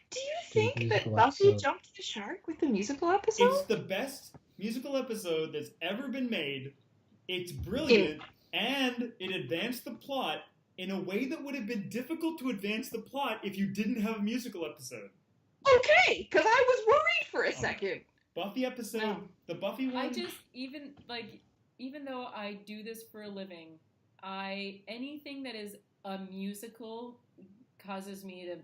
Do you do a think that musical Buffy episode. jumped the shark with the musical episode? It's the best musical episode that's ever been made. It's In brilliant, and it advanced the plot in a way that would have been difficult to advance the plot if you didn't have a musical episode. okay, because I was worried for a Oh, no. second. Buffy episode, No. the Buffy one. I just even though I do this for a living, anything that is a musical causes me to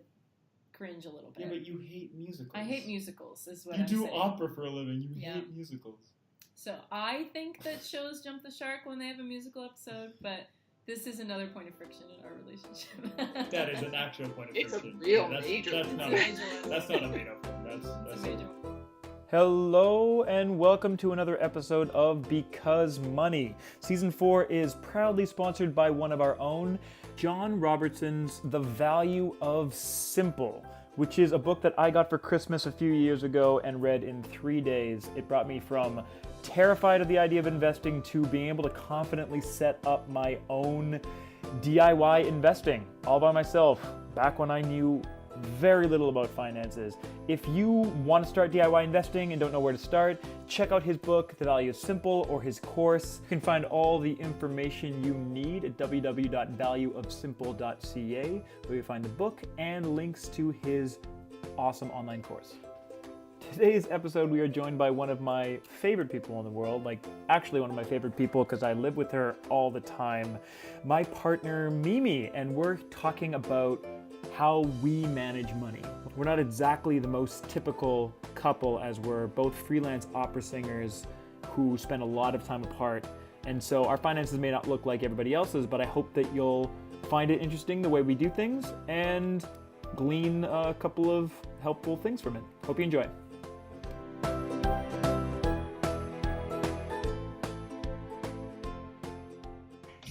cringe a little bit. Yeah, but you hate musicals. I hate musicals, is what You I'm do saying. opera for a living. You Yeah. hate musicals. So I think that shows jump the shark when they have a musical episode, but this is another point of friction in our relationship. That is an actual point of It's a friction. real that's, major That's one. not, It's a a, major one. that's not a made up one. It's That's a major one. Hello and welcome to another episode of Because Money. Season 4 is proudly sponsored by one of our own, John Robertson's The Value of Simple, which is a book that I got for Christmas a few years ago and read in 3 days. It brought me from terrified of the idea of investing to being able to confidently set up my own DIY investing all by myself back when I knew very little about finances. If you want to start DIY investing and don't know where to start, check out his book, The Value of Simple, or his course. You can find all the information you need at www.valueofsimple.ca, where you find the book and links to his awesome online course. Today's episode, we are joined by one of my favorite people in the world, actually one of my favorite people because I live with her all the time, my partner Mimi, and we're talking about how we manage money. We're not exactly the most typical couple, as we're both freelance opera singers who spend a lot of time apart, and so our finances may not look like everybody else's, but I hope that you'll find it interesting the way we do things and glean a couple of helpful things from it. Hope you enjoy.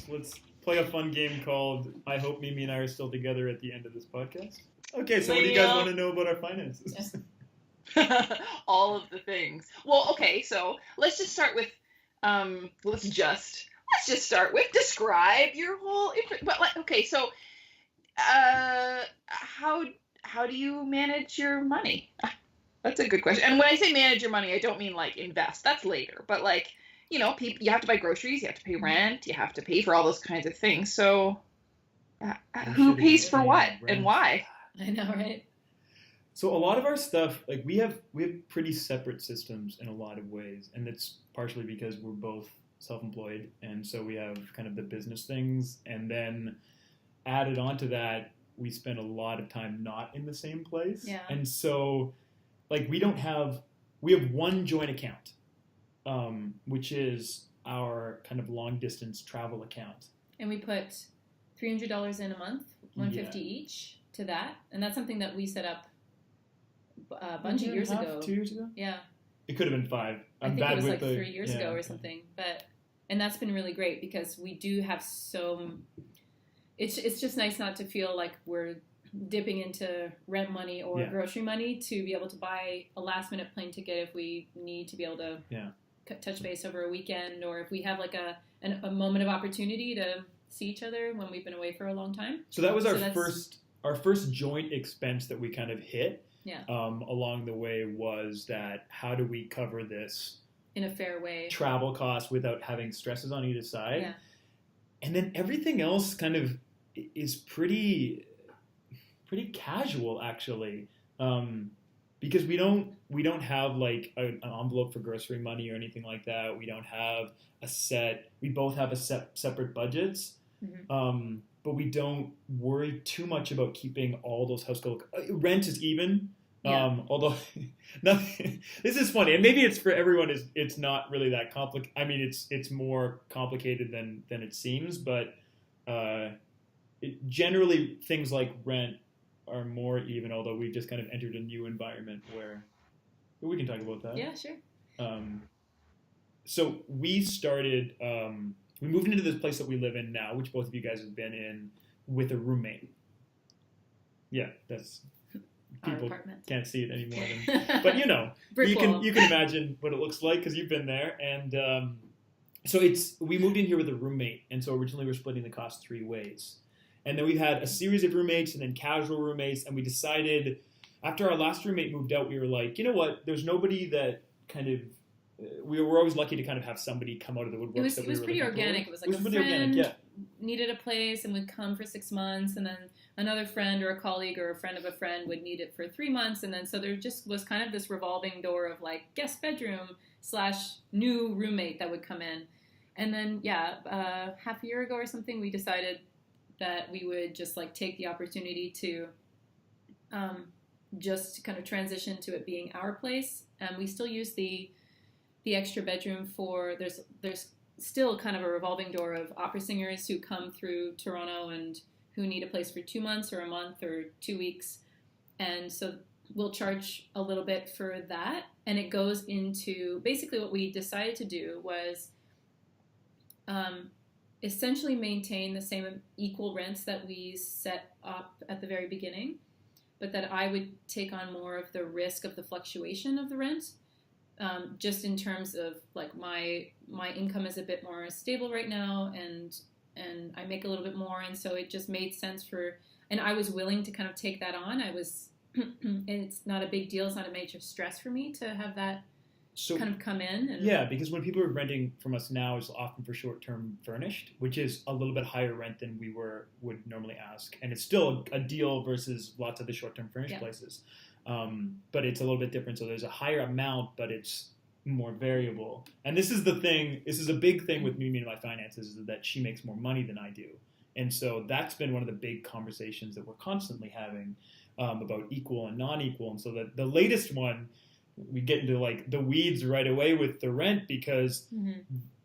Let's play a fun game called I Hope Mimi and I Are Still Together at the end of this podcast. Okay, so what do you guys want to know about our finances? All of the things. Well, okay, so let's just start with describe your whole okay, so how do you manage your money? That's a good question. And when I say manage your money, I don't mean invest. That's later. But you have to buy groceries, you have to pay rent, you have to pay for all those kinds of things. So who pays for what and why? I know, right? So a lot of our stuff, we have pretty separate systems in a lot of ways, and it's partially because we're both self-employed, and so we have kind of the business things, and then added onto that, we spend a lot of time not in the same place. Yeah. And so we have one joint account, which is our kind of long distance travel account. And we put $300 in a month, $150 each to that, and that's something that we set up a bunch of years ago. 2 years ago? Yeah. It could have been 5. I think it was 3 years ago or something. And that's been really great because we do have it's just nice not to feel like we're dipping into rent money or grocery money to be able to buy a last minute plane ticket if we need to be able to touch base over a weekend, or if we have a moment of opportunity to see each other when we've been away for a long time. So that was our first joint expense that we kind of hit. Yeah. Along the way was that how do we cover this in a fair way travel cost without having stresses on either side? Yeah. And then everything else kind of is pretty casual actually, because we don't have an envelope for grocery money or anything like that. We don't have we both have separate budgets. Mm-hmm. But we don't worry too much about keeping all those household rent is even. Yeah. Although, this is funny, and maybe it's for everyone. It's not really that complicated. I mean, it's more complicated than it seems. But generally, things like rent are more even. Although we've just kind of entered a new environment where we can talk about that. Yeah, sure. So we started. We moved into this place that we live in now, which both of you guys have been in, with a roommate. Yeah, that's people can't see it anymore. But you can imagine what it looks like because you've been there. And so we moved in here with a roommate, and so originally we're splitting the cost 3 ways, and then we've had a series of roommates and then casual roommates, and we decided after our last roommate moved out, we were like, you know what? There's nobody that kind of. We were always lucky to kind of have somebody come out of the woodwork. It was pretty organic. It was like a friend needed a place and would come for 6 months, and then another friend or a colleague or a friend of a friend would need it for 3 months, and then so there just was kind of this revolving door of like guest bedroom / new roommate that would come in. And then half a year ago or something, we decided that we would just like take the opportunity to just kind of transition to it being our place. And we still use the extra bedroom for there's still kind of a revolving door of opera singers who come through Toronto and who need a place for 2 months or a month or 2 weeks. And so we'll charge a little bit for that. And it goes into basically what we decided to do was essentially maintain the same equal rents that we set up at the very beginning, but that I would take on more of the risk of the fluctuation of the rent. Just in terms of like my income is a bit more stable right now, and I make a little bit more, and so it just made sense and I was willing to kind of take that on. And it's not a big deal. It's not a major stress for me to have that kind of come in. And, because when people are renting from us now, it's often for short-term furnished, which is a little bit higher rent than we would normally ask, and it's still a deal versus lots of the short-term furnished places. But it's a little bit different. So there's a higher amount, but it's more variable. And this is the thing. This is a big thing with Mimi and my finances, is that she makes more money than I do. And so that's been one of the big conversations that we're constantly having about equal and non-equal. And so the latest one, we get into like the weeds right away with the rent, because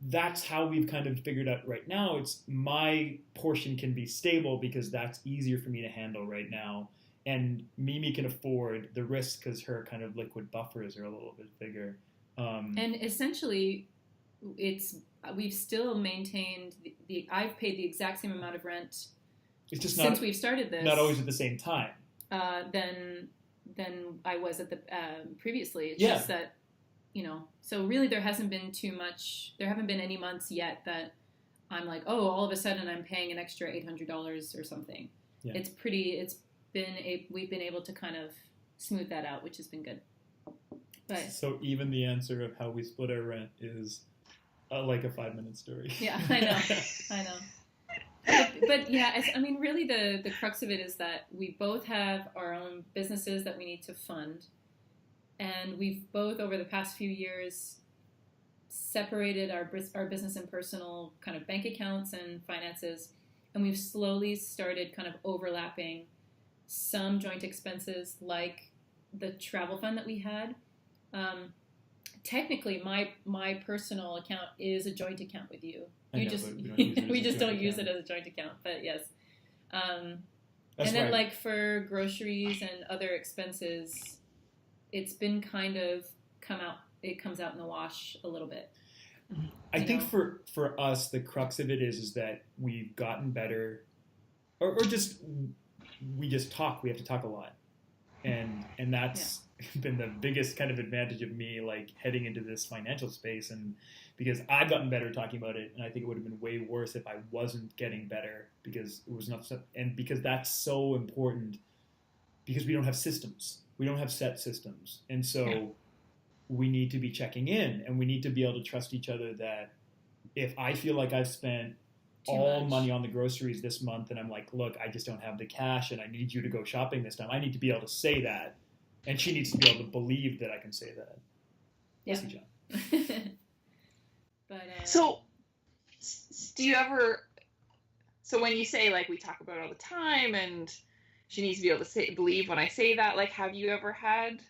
that's how we've kind of figured out right now. It's my portion can be stable because that's easier for me to handle right now. And Mimi can afford the risk because her kind of liquid buffers are a little bit bigger. And essentially, we've still maintained I've paid the exact same amount of rent since we've started this. Not always at the same time. Than I was at the previously. It's just that, so really there hasn't been too much. There haven't been any months yet that I'm like, oh, all of a sudden I'm paying an extra $800 or something. Yeah. We've been able to kind of smooth that out, which has been good. But so even the answer of how we split our rent is like a 5-minute story. Yeah, I know. But yeah, I mean, really the crux of it is that we both have our own businesses that we need to fund. And we've both, over the past few years, separated our business and personal kind of bank accounts and finances. And we've slowly started kind of overlapping some joint expenses, like the travel fund that we had. Technically, my personal account is a joint account with you. We just don't use it as a joint account, but yes. And then like for groceries and other expenses, it's been kind of it comes out in the wash a little bit. I think for us, the crux of it is that we've gotten better, or just we just talk. We have to talk a lot, and that's been the biggest kind of advantage of me, like heading into this financial space, and because I've gotten better talking about it, and I think it would have been way worse if I wasn't getting better, because it was not, and because that's so important, because we don't have systems, we don't have set systems, and so we need to be checking in, and we need to be able to trust each other that if I feel like I've spent all money on the groceries this month, and I'm like, look, I just don't have the cash, and I need you to go shopping this time, I need to be able to say that. And she needs to be able to believe that I can say that. Yeah. John. But so, do you ever? So when you say like we talk about it all the time, and she needs to be able to believe when I say that, like, have you ever had,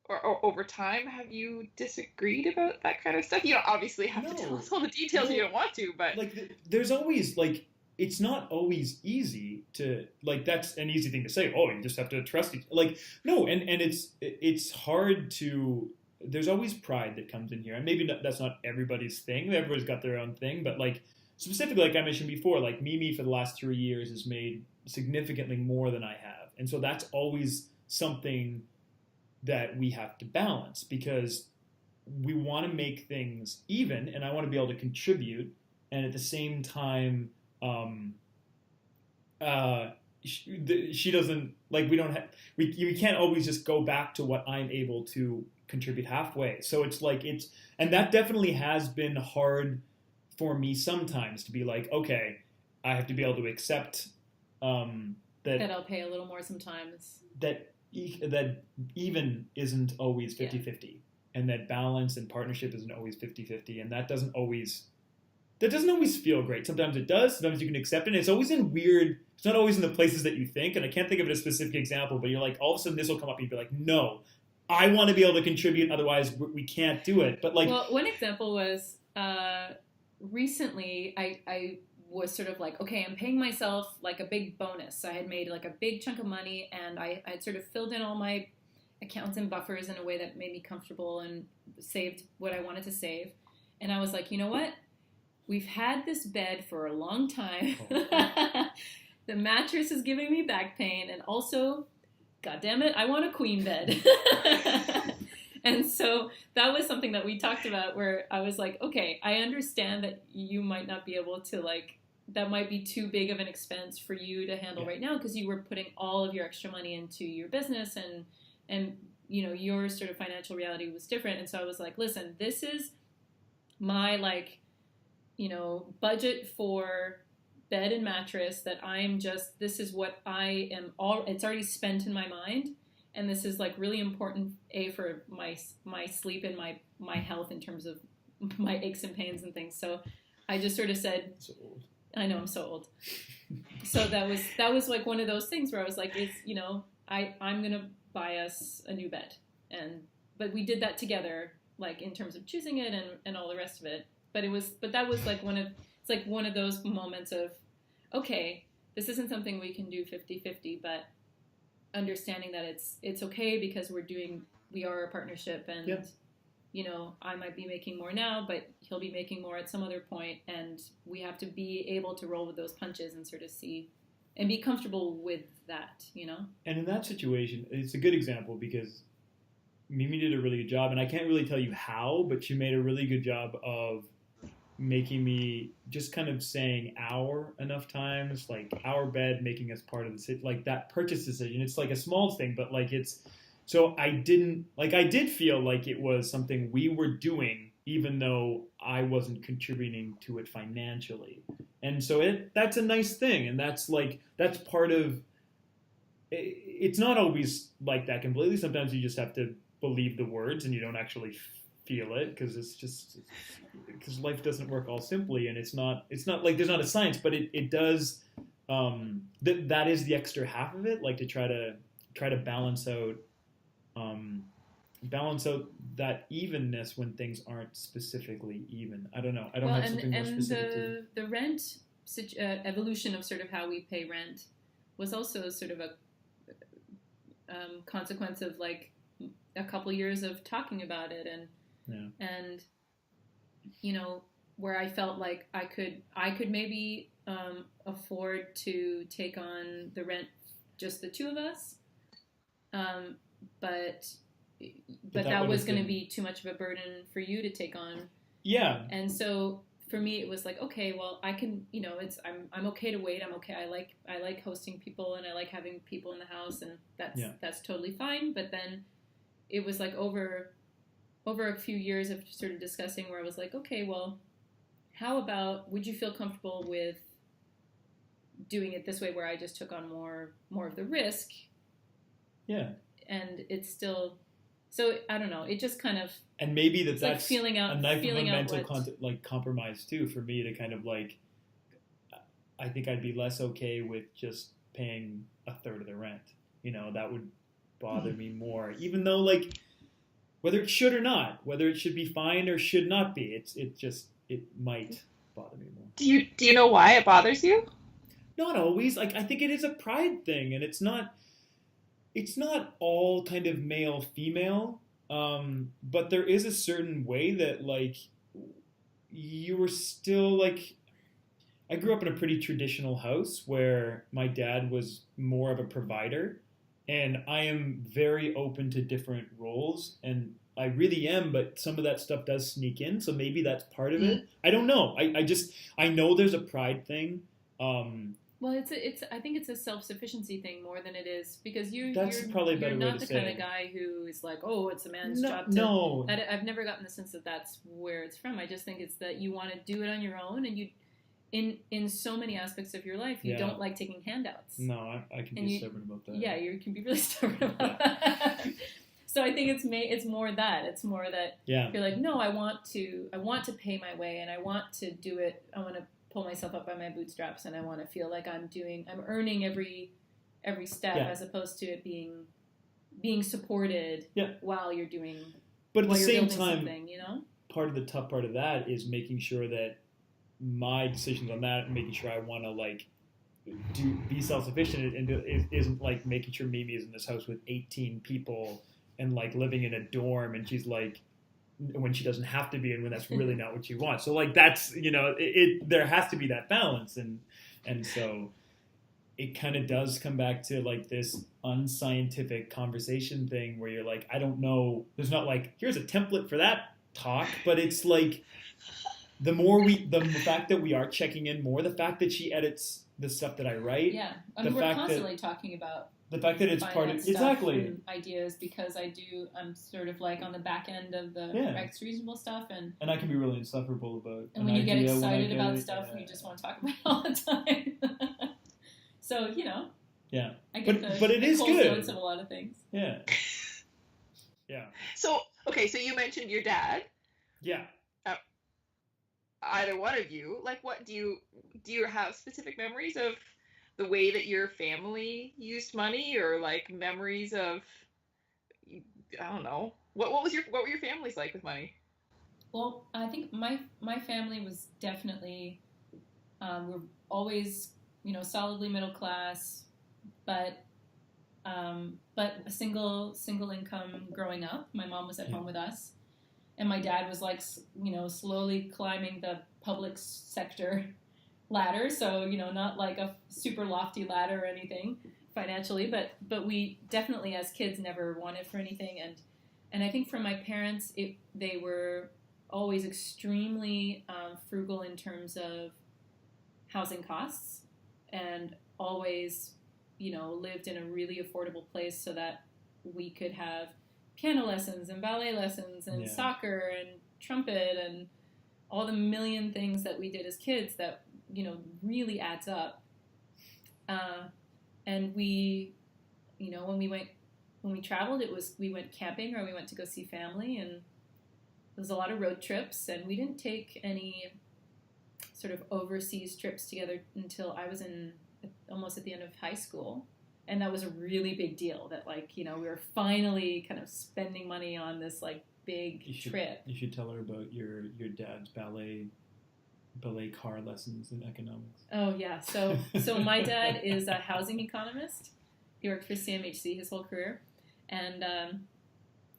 or over time, have you disagreed about that kind of stuff? You don't obviously have to tell us all the details. You don't want to, but like, there's always like. It's not always easy to, like, that's an easy thing to say. Oh, you just have to trust each, like, no, and it's hard to, there's always pride that comes in here. And maybe that's not everybody's thing. Everybody's got their own thing. But, like, specifically, like I mentioned before, like, Mimi for the last 3 years has made significantly more than I have. And so that's always something that we have to balance, because we want to make things even, and I want to be able to contribute. And at the same time, she doesn't, like, we don't have, we can't always just go back to what I'm able to contribute halfway. So it's like, and that definitely has been hard for me sometimes to be like, okay, I have to be able to accept that I'll pay a little more sometimes. That even isn't always 50-50. And that balance and partnership isn't always 50-50. And that doesn't always feel great. Sometimes it does. Sometimes you can accept it. It's always in weird, it's not always in the places that you think. And I can't think of a specific example, but you're like, all of a sudden this will come up and you'll be like, no, I want to be able to contribute. Otherwise we can't do it. But like, well, one example was recently I was sort of like, okay, I'm paying myself like a big bonus. I had made like a big chunk of money, and I had sort of filled in all my accounts and buffers in a way that made me comfortable and saved what I wanted to save. And I was like, you know what? We've had this bed for a long time. The mattress is giving me back pain, and also, God damn it, I want a queen bed. And so that was something that we talked about, where I was like, okay, I understand that you might not be able to, like, that might be too big of an expense for you to handle right now, because you were putting all of your extra money into your business, and you know, your sort of financial reality was different. And so I was like, listen, this is my, like, you know, budget for bed and mattress that this is what I am it's already spent in my mind. And this is like really important, for my sleep and my health in terms of my aches and pains and things. So I just sort of said, so old. I know, I'm so old. So that was like one of those things where I was like, it's, you know, I'm going to buy us a new bed. But we did that together, like in terms of choosing it and all the rest of it. But that was like it's like one of those moments of, okay, this isn't something we can do 50-50, but understanding that it's okay, because we are a partnership, and you know, I might be making more now, but he'll be making more at some other point, and we have to be able to roll with those punches and sort of see and be comfortable with that, you know. And in that situation, it's a good example because Mimi did a really good job, and I can't really tell you how, but she made a really good job of making me just kind of saying our enough times, like our bed, making us part of the, like that purchase decision. It's like a small thing, but like so I did feel like it was something we were doing, even though I wasn't contributing to it financially. And so that's a nice thing. And that's part of, it's not always like that completely. Sometimes you just have to believe the words and you don't actually feel it, because life doesn't work all simply, and it's not like there's not a science, but it does. That is the extra half of it, like to try to balance out that evenness when things aren't specifically even. I don't know. I don't have something more specific. The rent evolution of sort of how we pay rent was also sort of a consequence of like a couple years of talking about it, and you know, where I felt like I could maybe afford to take on the rent, just the two of us, but that was going to be too much of a burden for you to take on. Yeah. And so for me, it was like, okay, well, I can, you know, I'm okay to wait. I'm okay. I like hosting people, and I like having people in the house, and that's totally fine. But then it was like over a few years of sort of discussing, where I was like, okay, well, how about, would you feel comfortable with doing it this way, where I just took on more of the risk? Yeah. And it's still, so I don't know, it just kind of, and maybe that's like feeling out, a knife of a mental compromise too, for me to kind of like, I think I'd be less okay with just paying a third of the rent. You know, that would bother me more, even though, like, whether it should or not, whether it should be fine or should not be, it might bother me more. Do you know why it bothers you? Not always. Like, I think it is a pride thing, and it's not all kind of male female, but there is a certain way that, like, you were still, like, I grew up in a pretty traditional house where my dad was more of a provider. And I am very open to different roles, and I really am, but some of that stuff does sneak in, so maybe that's part of it. I don't know. I know there's a pride thing, Well, I think it's a self-sufficiency thing more than it is, because you're probably a better you're way not to the say kind it. of guy who is like, oh, it's a man's job to. No. I've never gotten the sense that that's where it's from. I just think it's that you want to do it on your own, and you, in so many aspects of your life, you don't like taking handouts. No, I can be stubborn about that. Yeah, you can be really stubborn about that. So I think it's more that. It's more that you're like, no, I want to pay my way, and I want to do it. I want to pull myself up by my bootstraps, and I want to feel like I'm earning every step, as opposed to it being supported while you're doing. But at the same time, part of the tough part of that is making sure that my decisions on that, and making sure I want to like be self-sufficient, and isn't like making sure Mimi is in this house with 18 people and like living in a dorm, and she's like, when she doesn't have to be, and when that's really not what she wants. So like that's, there has to be that balance, and so it kind of does come back to like this unscientific conversation thing where you're like, I don't know, there's not like, here's a template for that talk, but it's like the fact that we are checking in more, the fact that she edits the stuff that I write. Yeah, I mean, we're constantly talking about the fact that it's part of exactly ideas, because I'm sort of like on the back end of the X reasonable stuff, and I can be really insufferable about. And when you get excited about stuff, you just want to talk about it all the time. So yeah, I get but it is good. Notes of a lot of things. Yeah, yeah. So okay, so you mentioned your dad. Yeah. Either one of you, like, what do you have specific memories of the way that your family used money, or like memories of, I don't know, what were your families like with money? Well, I think my family was definitely we're always solidly middle class, but a single income growing up. My mom was at home with us, and my dad was like slowly climbing the public sector ladder, so not like a super lofty ladder or anything financially, but we definitely as kids never wanted for anything, and I think from my parents they were always extremely frugal in terms of housing costs, and always lived in a really affordable place so that we could have piano lessons and ballet lessons and soccer and trumpet and all the million things that we did as kids that really adds up. And we, when we traveled, we went camping or we went to go see family, and there was a lot of road trips, and we didn't take any sort of overseas trips together until I was almost at the end of high school. And that was a really big deal that we were finally kind of spending money on this like big trip. You should tell her about your dad's ballet car lessons in economics. Oh yeah. So my dad is a housing economist. He worked for CMHC his whole career. And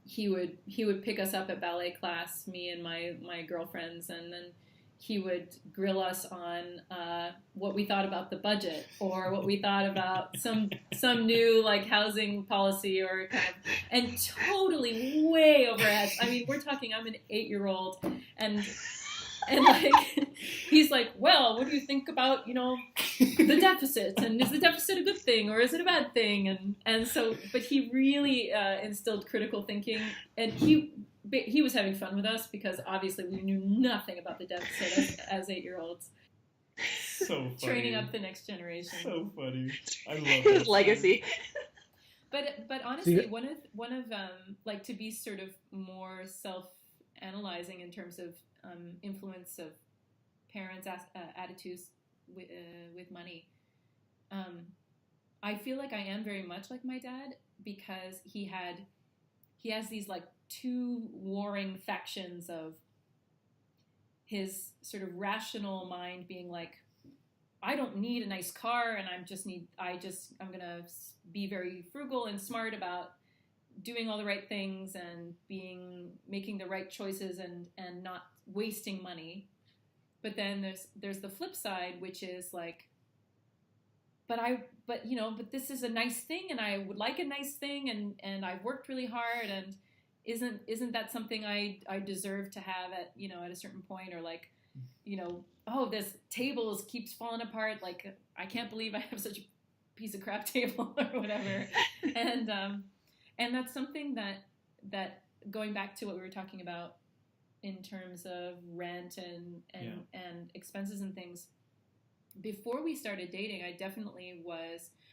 he would pick us up at ballet class, me and my girlfriends, and then he would grill us on what we thought about the budget, or what we thought about some new like housing policy, or kind of, and totally way over heads. I mean, we're talking, I'm an 8-year-old, and like he's like, well, what do you think about the deficit, and is the deficit a good thing or is it a bad thing, and so, but he really instilled critical thinking, and he was having fun with us because obviously we knew nothing about the deficit as 8-year-olds. So funny. Training up the next generation. So funny. I love his legacy. But honestly, one of like, to be sort of more self-analyzing in terms of influence of parents' attitudes with money. I feel like I am very much like my dad, because he has these like two warring factions of his sort of rational mind being like, I don't need a nice car, and I'm gonna be very frugal and smart about doing all the right things and making the right choices and not wasting money. But then there's the flip side, which is like, but this is a nice thing, and I would like a nice thing, and I've worked really hard, and isn't that something I deserve to have at a certain point, or like, oh, this table keeps falling apart, like I can't believe I have such a piece of crap table or whatever. And that's something that going back to what we were talking about in terms of rent and expenses and things, before we started dating, I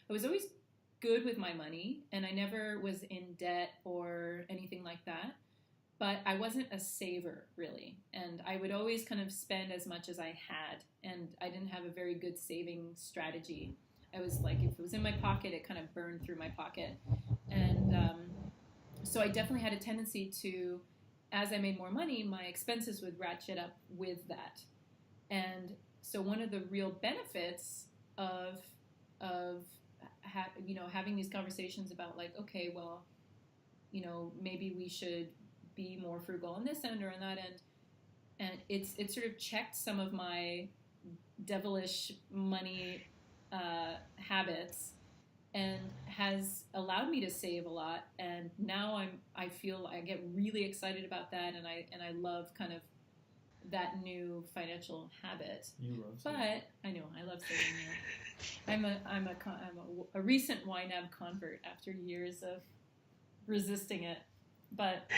was always good with my money, and I never was in debt or anything like that, but I wasn't a saver really, and I would always kind of spend as much as I had, and I didn't have a very good saving strategy. I was like, if it was in my pocket, it kind of burned through my pocket, and so I definitely had a tendency to, as I made more money, my expenses would ratchet up with that. And so one of the real benefits of having these conversations about like, okay, well, maybe we should be more frugal on this end or on that end, and it sort of checked some of my devilish money habits, and has allowed me to save a lot. And now I feel I get really excited about that, and I love kind of that new financial habit. You love saving. But I know I love saving. I'm a recent YNAB convert after years of resisting it. But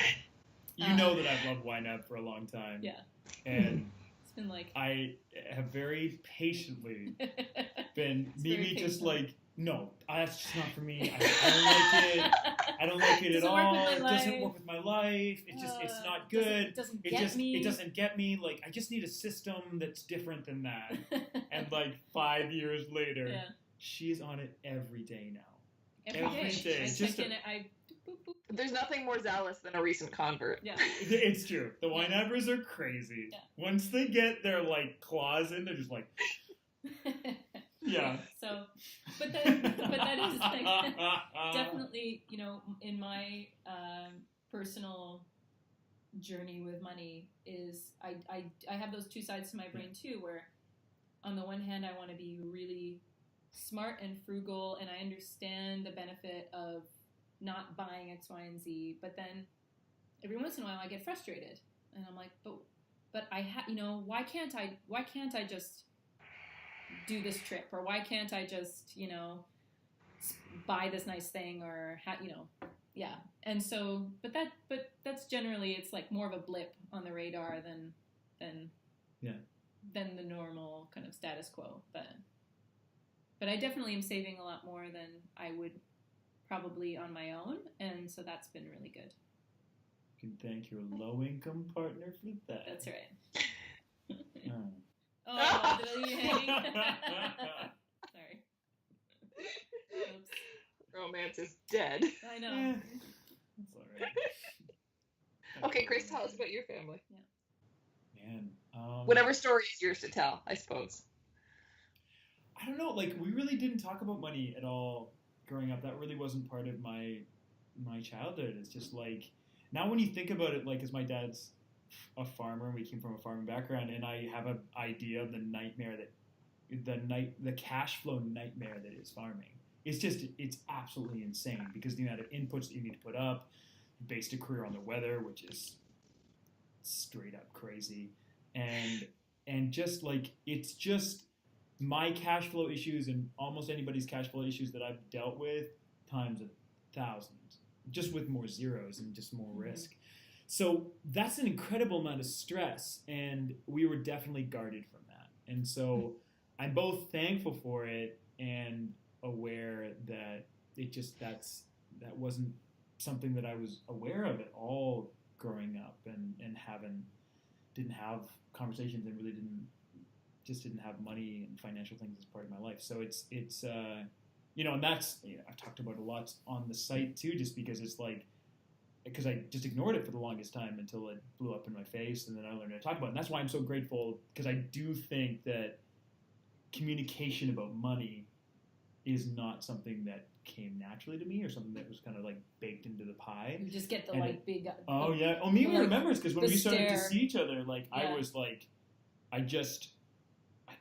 you know that I've loved YNAB for a long time. Yeah. And it's been like I have very patiently been maybe just like, no, that's just not for me. I don't like it. I don't like it at all. It doesn't work with my life. It's not good. It doesn't get me. Like, I just need a system that's different than that. And like 5 years later, she's on it every day now. Every day. I check in. Boop, boop. There's nothing more zealous than a recent convert. Yeah, it's true. The YNABers are crazy. Yeah. Once they get their like claws in, they're just like. Yeah. So, but that is like, definitely, in my personal journey with money is I have those two sides to my brain too, where on the one hand I want to be really smart and frugal, and I understand the benefit of not buying X, Y, and Z, but then every once in a while I get frustrated, and I'm like, but why can't I just do this trip, or why can't I just buy this nice thing, or and so but that's generally, it's like more of a blip on the radar than the normal kind of status quo, but I definitely am saving a lot more than I would probably on my own, and so that's been really good. You can thank your low-income partner for that. That's right. Oh. Oh, did I leave you hanging? Sorry. Oops. Romance is dead. I know. That's all right. Okay, Grace, tell us about your family. Yeah. Man. Whatever story is yours to tell, I suppose. I don't know. Like, we really didn't talk about money at all growing up. That really wasn't part of my childhood. It's just like, now when you think about it, like, as my dad's a farmer, and we came from a farming background, and I have an idea of the nightmare the cash flow nightmare that is farming. It's absolutely insane, because the amount of inputs that you need to put up. You based a career on the weather, which is straight up crazy, and just like, it's just my cash flow issues and almost anybody's cash flow issues that I've dealt with times 1,000, just with more zeros and just more risk. So that's an incredible amount of stress, and we were definitely guarded from that. And so I'm both thankful for it and aware that that wasn't something that I was aware of at all growing up, and didn't have conversations, and really didn't have money and financial things as part of my life. So it's and that's, I've talked about a lot on the site too, just because it's like, because I just ignored it for the longest time until it blew up in my face, and then I learned to talk about it. And that's why I'm so grateful, because I do think that communication about money is not something that came naturally to me, or something that was kind of like baked into the pie. You just get the big. Oh yeah. Oh, me and remembers, because when we started to stare. see each other, like, I was like, I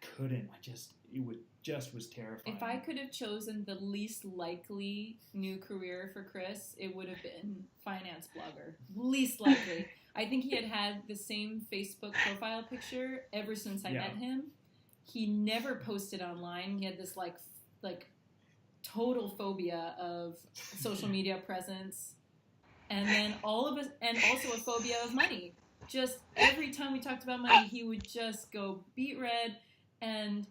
couldn't. It was terrifying. If I could have chosen the least likely new career for Chris, it would have been finance blogger. Least likely. I think he had the same Facebook profile picture ever since I met him. he never posted online. He had this like total phobia of social media presence, and then and also a phobia of money. Just every time we talked about money, he would just go beet red and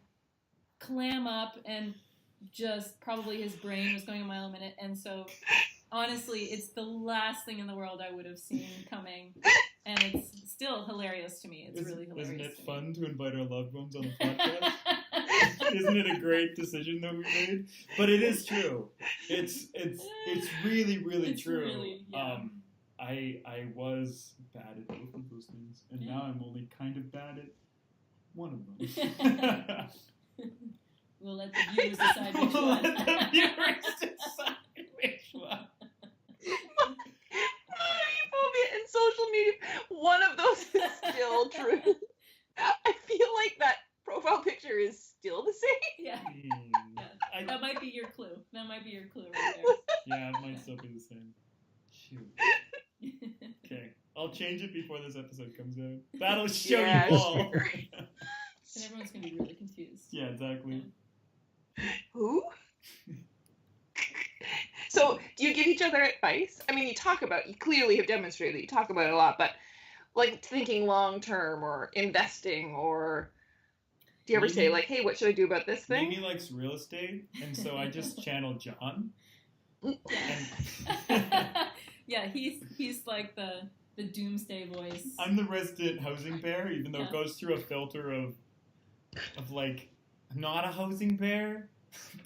clam up, and just probably his brain was going a mile a minute. And so honestly, it's the last thing in the world I would have seen coming, and it's still hilarious to me. It's really hilarious. Isn't it fun to invite our loved ones on the podcast? Isn't it a great decision that we made? But it is true. It's really, really true. Really, yeah. I was bad at both of those things, and now I'm only kind of bad at one of them. We'll let the viewers decide which one. Let the viewers decide which one. Phobia and social media, one of those is still true. I feel like that profile picture is still the same. Yeah. That might be your clue. That might be your clue right there. Yeah, it might still be the same. Shoot. Okay, I'll change it before this episode comes out. That'll show you all. And everyone's going to be really confused. Yeah, exactly. Who? So, do you give each other advice? I mean, you clearly have demonstrated that you talk about it a lot, but like thinking long term or investing, or do you ever say like, hey, what should I do about this thing? Mimi likes real estate, and so I just channel John. Yeah, he's like the doomsday voice. I'm the resident housing bear, even though it goes through a filter of like, I'm not a housing bear,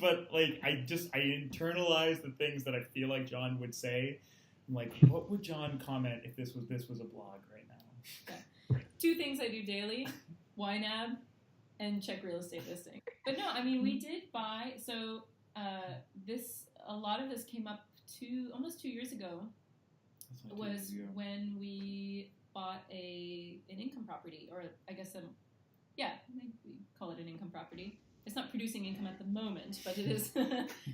but like I internalize the things that I feel like John would say. I'm like, what would John comment if this was a blog right now? Okay. 2 things I do daily: YNAB and check real estate listing. But no, I mean, we did buy. So a lot of this came up almost 2 years ago. Was when we bought an income property, or I guess we call it an income property. It's not producing income at the moment, but it is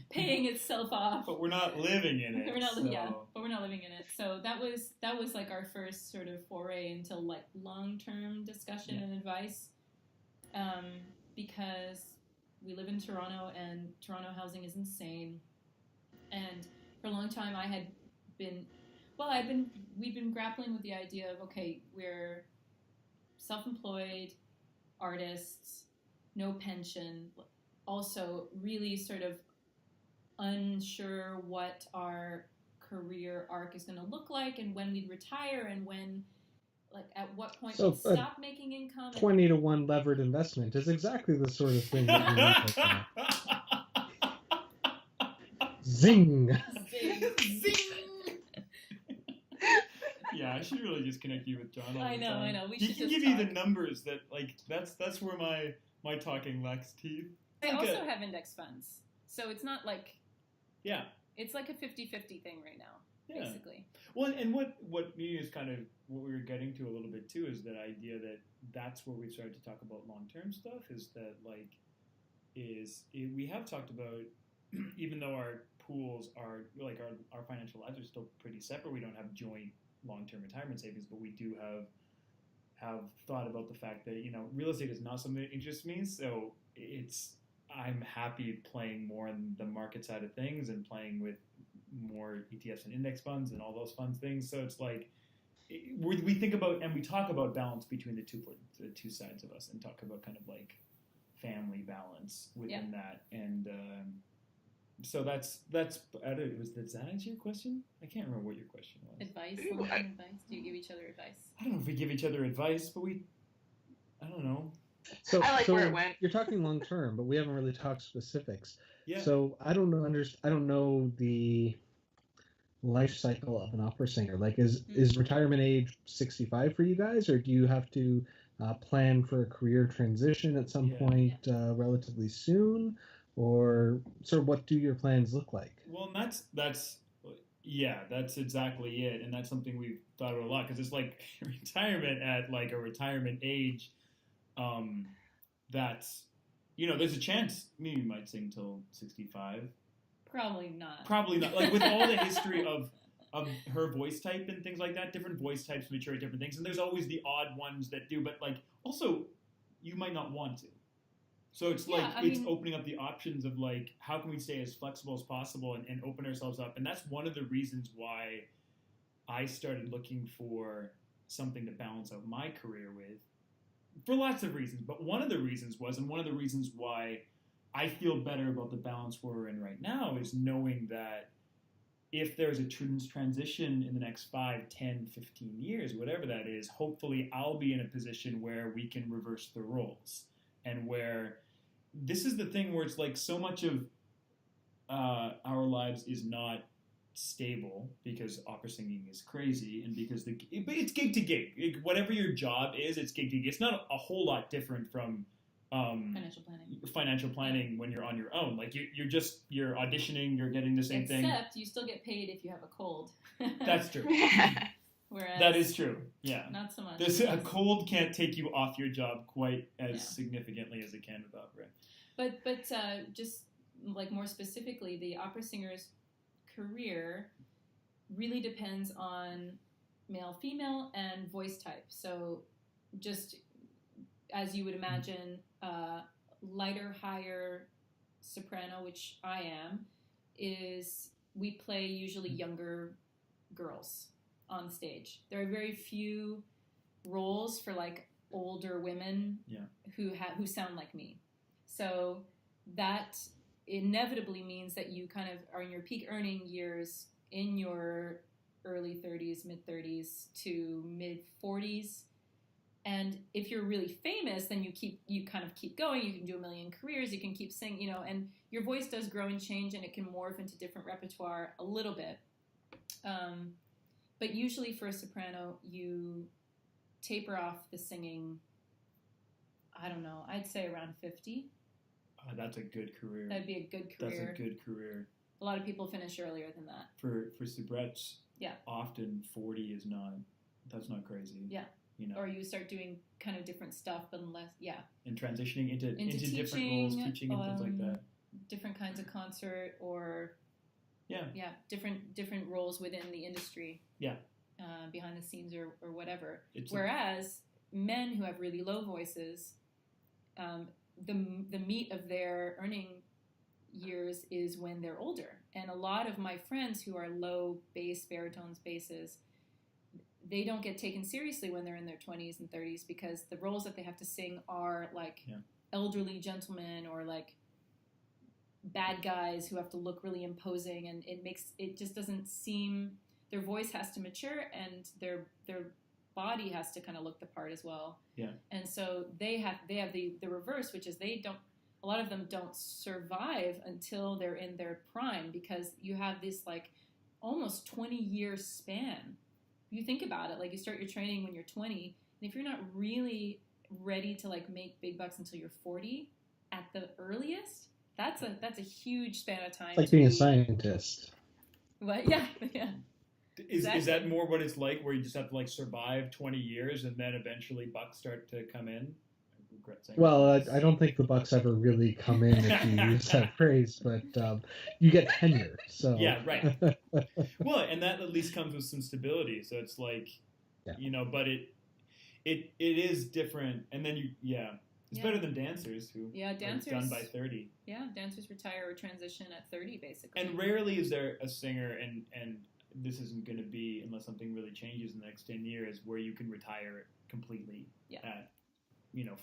paying itself off. But we're not living in it. But we're not living in it. So that was like our first sort of foray into like long-term discussion and advice, because we live in Toronto, and Toronto housing is insane. And for a long time, we've been grappling with the idea of, okay, we're self-employed artists, no pension, also really sort of unsure what our career arc is going to look like, and when we'd retire, and when, like, at what point we'd stop making income. 20-to-1 levered investment is exactly the sort of thing that we need right now. Zing! Zing! Yeah, I should really just connect you with John. I know. He can give you the numbers that, like, that's where my talking lacks teeth. I also have index funds, so it's not like... Yeah. It's like a 50-50 thing right now, basically. Well, and what me is kind of what we were getting to a little bit too is that idea that that's where we've started to talk about long-term stuff, is that, like, we have talked about, even though our pools are, like, our financial lives are still pretty separate, we don't have joint long-term retirement savings, but we do have thought about the fact that, you know, real estate is not something that interests me, so I'm happy playing more in the market side of things and playing with more ETFs and index funds and all those fun things. So it's like we think about and we talk about balance between the two sides of us, and talk about kind of like family balance within that. And so that's does that answer your question? I can't remember what your question was. Advice? Long-term advice? Do you give each other advice? I don't know if we give each other advice, but I don't know. So, I like where it went. You're talking long term, but we haven't really talked specifics. Yeah. So I don't know the life cycle of an opera singer. Like, is retirement age 65 for you guys, or do you have to plan for a career transition at some point relatively soon, or sort of what do your plans look like? Well, that's exactly it, and that's something we've thought about a lot, because it's like retirement at like a retirement age. That's, you know, there's a chance Mimi might sing till 65. Probably not. Like, with all the history of her voice type and things like that, different voice types mature at different things, and there's always the odd ones that do, but like also you might not want to. So it's opening up the options of like, how can we stay as flexible as possible and open ourselves up? And that's one of the reasons why I started looking for something to balance out my career with, for lots of reasons. But one of the reasons why I feel better about the balance we're in right now is knowing that if there's a transition in the next 5, 10, 15 years, whatever that is, hopefully I'll be in a position where we can reverse the roles. And where this is the thing where it's like so much of our lives is not stable because opera singing is crazy and because it's gig to gig. Whatever your job is, it's gig to gig. It's not a whole lot different from financial planning when you're on your own. Like you're auditioning, you're getting the same thing. Except you still get paid if you have a cold. That's true. Whereas that is true. Yeah. Not so much. A cold can't take you off your job quite as significantly as it can with opera. But just like more specifically, the opera singer's career really depends on male, female, and voice type. So just as you would imagine, lighter, higher soprano, which I am, we play usually younger girls on stage. There are very few roles for like older women who sound like me. So that inevitably means that you kind of are in your peak earning years in your early 30s, mid 30s to mid 40s. And if you're really famous, then you kind of keep going. You can do a million careers. You can keep singing, and your voice does grow and change, and it can morph into different repertoire a little bit. But usually for a soprano, you taper off the singing, I don't know, I'd say around 50. That's a good career. That'd be a good career. That's a good career. A lot of people finish earlier than that. For soubrettes, often 40 is that's not crazy. Yeah. Or you start doing kind of different stuff, but less, and transitioning into teaching, different roles, teaching and things like that. Different kinds of concert or different roles within the industry. Yeah. Behind the scenes or whatever. Whereas men who have really low voices, the meat of their earning years is when they're older. And a lot of my friends who are low bass, baritones, basses, they don't get taken seriously when they're in their 20s and 30s because the roles that they have to sing are like elderly gentlemen or like bad guys who have to look really imposing, and it just doesn't seem, their voice has to mature and their body has to kind of look the part as well. Yeah. And so they have the reverse, which is a lot of them don't survive until they're in their prime because you have this like almost 20-year span. You think about it, like you start your training when you're 20, and if you're not really ready to like make big bucks until you're 40 at the earliest, that's a huge span of time. It's like being a scientist. What? Yeah. Is that more what it's like, where you just have to like survive 20 years and then eventually bucks start to come in? I regret saying that. I don't think the bucks ever really come in if you use that phrase, but you get tenure. So yeah, right. Well, and that at least comes with some stability. So it's like, but it is different. And then it's better than dancers who dancers are done by 30. Yeah, dancers retire or transition at 30 basically. And rarely is there a singer, and this isn't going to be unless something really changes in the next 10 years, where you can retire completely at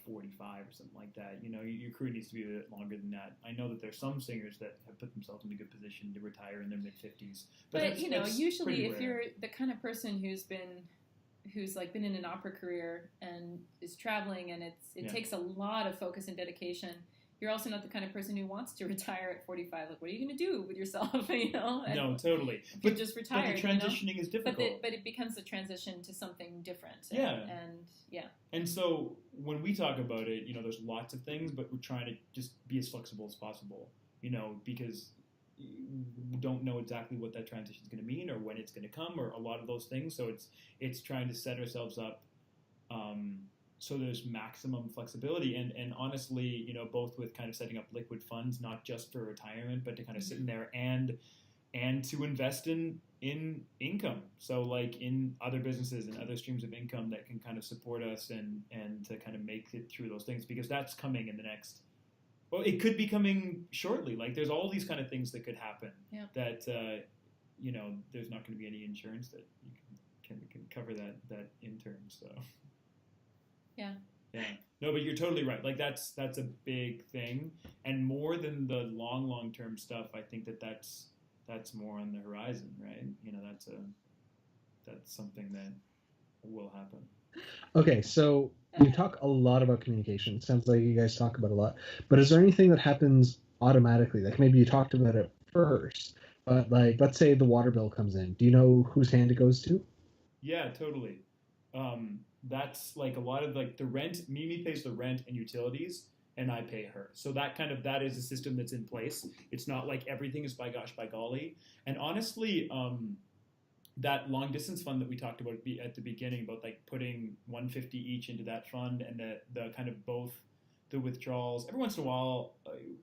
45 or something like that. Your career needs to be a bit longer than that. I know that there's some singers that have put themselves in a good position to retire in their mid-50s. But usually if you're the kind of person who's been in an opera career and is traveling, and it takes a lot of focus and dedication, you're also not the kind of person who wants to retire at 45. Like, what are you going to do with yourself? No, totally. But just retired. But the transitioning is difficult. But it becomes the transition to something different. And so when we talk about it, there's lots of things, but we're trying to just be as flexible as possible. Because we don't know exactly what that transition is going to mean or when it's going to come or a lot of those things. So it's trying to set ourselves up. So there's maximum flexibility, and honestly, both with kind of setting up liquid funds, not just for retirement, but to kind of sit in there and to invest in income. So like in other businesses and other streams of income that can kind of support us and to kind of make it through those things, because that's coming in the next Well, it could be coming shortly. Like there's all these kind of things that could happen. Yeah. That there's not going to be any insurance that you can cover that intern. So. Yeah. Yeah. No, but you're totally right. Like that's a big thing, and more than the long term stuff, I think that's more on the horizon, right? That's something that will happen. Okay, so we talk a lot about communication. It sounds like you guys talk about a lot. But is there anything that happens automatically? Like maybe you talked about it first, but like let's say the water bill comes in. Do you know whose hand it goes to? Yeah, totally. That's like a lot of like the rent. Mimi pays the rent and utilities, and I pay her. So that is a system that's in place. It's not like everything is by gosh, by golly. And honestly, that long distance fund that we talked about at the beginning about like putting $150 each into that fund, and the kind of both the withdrawals. Every once in a while,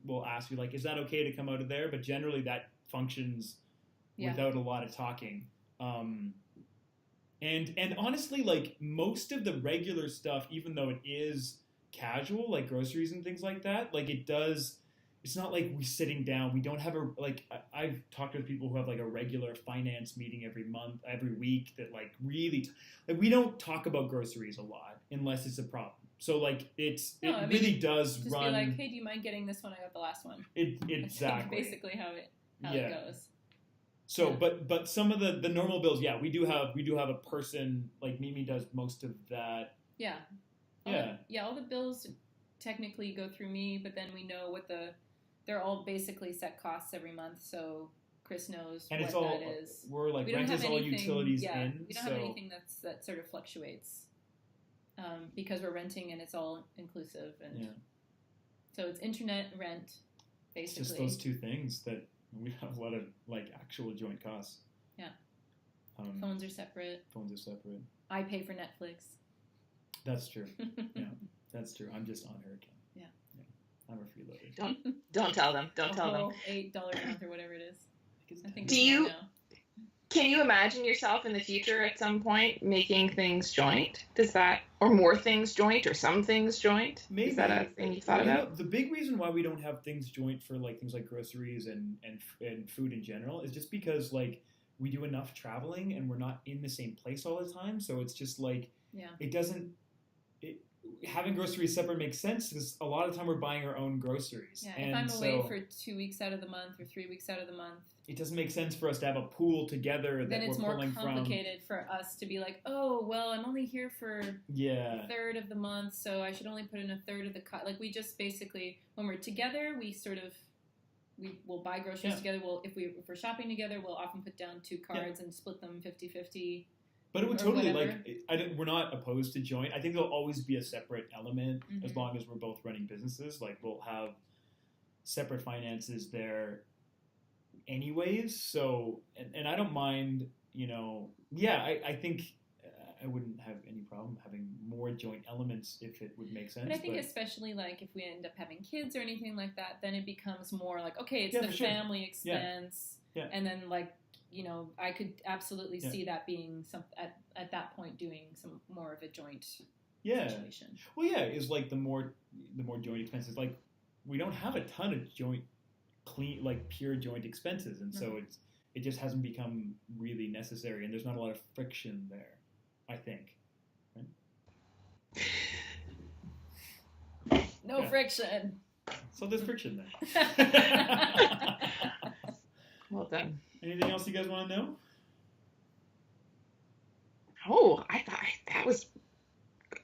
we'll ask you like, is that okay to come out of there? But generally, that functions without a lot of talking. And honestly, like most of the regular stuff, even though it is casual, like groceries and things like that, like it's not like we're sitting down. We don't have I've talked to people who have like a regular finance meeting every week that like really, we don't talk about groceries a lot unless it's a problem. So like really does just run. Be like, hey, do you mind getting this one? I got the last one. Exactly. Basically how it goes. So, but some of the normal bills, we do have a person like Mimi does most of that. Yeah. All the bills technically go through me, but then we know they're all basically set costs every month, so Chris knows and what it's all, that is. We're like rent is all utilities in. We don't have anything that sort of fluctuates because we're renting and it's all inclusive, and so it's internet, rent, basically. It's just those two things that. We have a lot of like actual joint costs. Yeah. Phones are separate. I pay for Netflix. That's true. Yeah, that's true. I'm just on her account. Yeah. I'm a freeloader. Don't tell them. Don't tell them. $8 a month or whatever it is. I think Can you imagine yourself in the future at some point making things joint? Or more things joint, or some things joint? Maybe. Is that a thing you thought about? The big reason why we don't have things joint for like things like groceries and food in general is just because like we do enough traveling and we're not in the same place all the time. So it's just like it doesn't. Having groceries separate makes sense because a lot of time we're buying our own groceries. Yeah, if I'm away for 2 weeks out of the month or 3 weeks out of the month, it doesn't make sense for us to have a pool together that we're pulling from. Then it's more complicated for us to be like, oh, well, I'm only here for a third of the month, so I should only put in a third of the cost. Like we just basically, when we're together, we'll buy groceries together. If we're shopping together, we'll often put down 2 cards and split them 50-50. But it would totally we're not opposed to joint. I think there'll always be a separate element as long as we're both running businesses. Like we'll have separate finances there anyways. So, and I don't mind, I think I wouldn't have any problem having more joint elements if it would make sense. But I think especially like if we end up having kids or anything like that, then it becomes more like, okay, it's the family expense. Yeah. And then like, I could absolutely see that being at that point doing some more of a joint situation. Well, is like the more joint expenses. Like we don't have a ton of joint clean, like pure joint expenses, and so it just hasn't become really necessary, and there's not a lot of friction there, I think. Right? No friction. So there's friction there. Well done. Anything else you guys want to know? Oh, I thought that was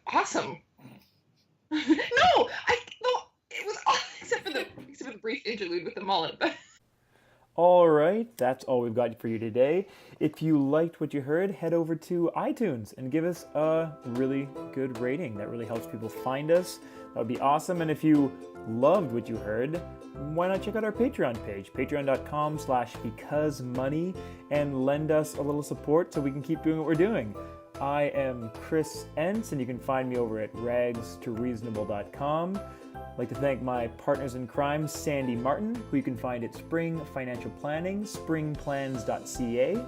awesome. No, it was awesome, except for the brief interlude with the mullet. All right, that's all we've got for you today. If you liked what you heard, head over to iTunes and give us a really good rating. That really helps people find us. That would be awesome. And if you loved what you heard, why not check out our Patreon page, patreon.com/becausemoney, and lend us a little support so we can keep doing what we're doing. I am Chris Entz, and you can find me over at ragstoreasonable.com. I'd like to thank my partners in crime, Sandy Martin, who you can find at Spring Financial Planning, springplans.ca,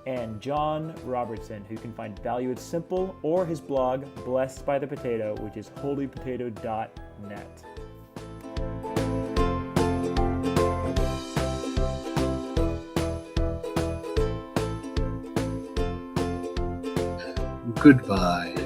and John Robertson, who you can find Value It's Simple, or his blog, Blessed by the Potato, which is holypotato.net. Goodbye.